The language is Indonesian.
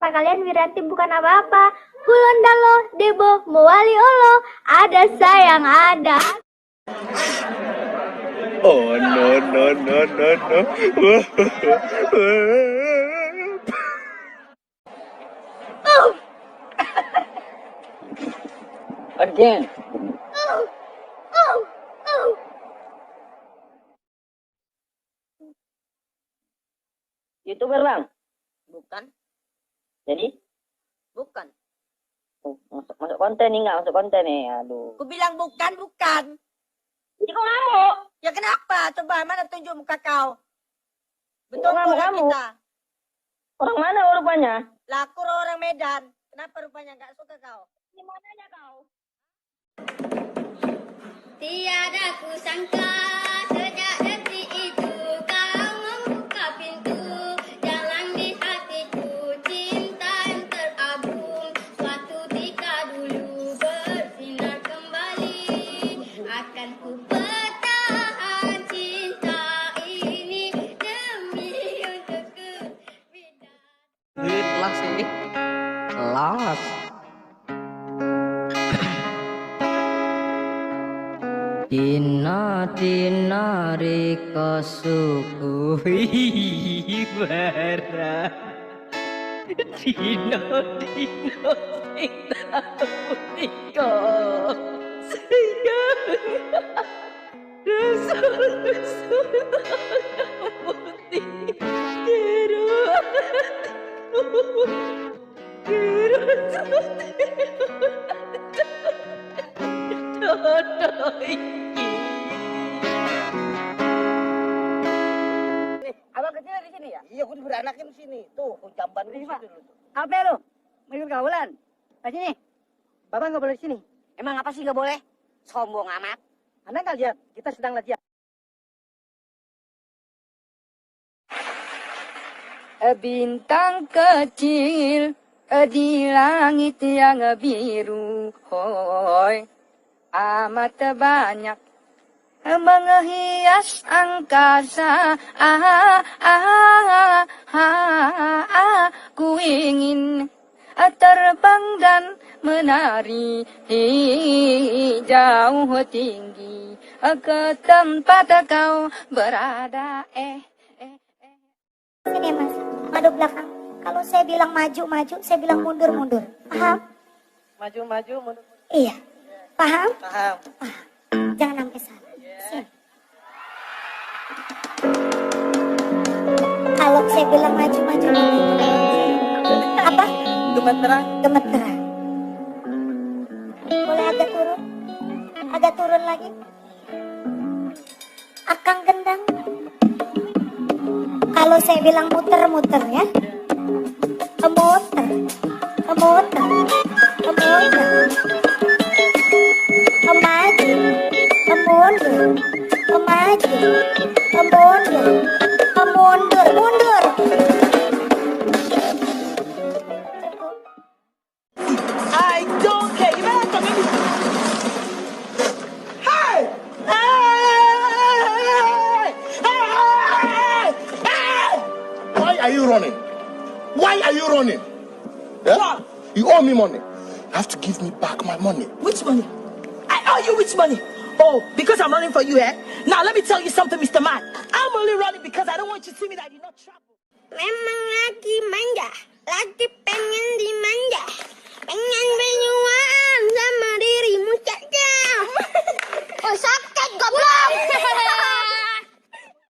kata kalian Wiranti bukan apa-apa. Hulondalo, Debo, Mowali Olo, ada sayang ada. Oh no no no no no. Again. YouTuber bang? Bukan. Jadi? Bukan. Masuk konten nih nggak? Masuk konten nih. Aduh. Aku bilang bukan. Jadi kok ngamuk? Ya kenapa? Coba mana tunjuk muka kau. Betul Ngamuk orang kamu. kita. Orang mana rupanya? Lah aku orang Medan. Kenapa rupanya nggak suka kau? Di mananya kau? Tiada kusangka sejak detik itu kau membuka pintu jalan di hatiku, cinta yang terabung suatu ketika dulu bersinar kembali. Akan ku pertahan cinta ini demi untukku bidang. Kelas ini kelas. Tina reka suku bara. Tina sing tahu tika sayang rasa putih Abang kecil di sini ya? Iya, aku beranakin di sini. Tuh, aku jamban di sini dulu. Apa lu? Mau ikut kaulan? Di sini. Bapak nggak boleh di sini. Emang apa sih nggak boleh? Sombong amat. Anda nggak lihat? Kita sedang latihan. Bintang kecil di langit yang biru, hoi, amat banyak menghias angkasa. Ku ingin terbang dan menari jauh tinggi ke tempat kau berada. Sini mas, madu belakang. Kalau saya bilang maju, saya bilang mundur. Paham? Maju, mundur. Iya. Paham? Paham. Jangan sampai salah. Sini. Kalau saya bilang maju. Apa? Gemeteran. Boleh agak turun lagi. Akang gendang. Kalau saya bilang muter ya. Muter. Maju. Mundur. I don't care. You better come in. Hey! Why are you running? Yeah? What? You owe me money. You have to give me back my money. Which money? I owe you which money? Oh, because I'm running for you, eh? Now let me tell you something, Mr. Man. I'm only running because I don't want you to see me that you're not trouble. Memang lagi manja, lagi pengen dimanja.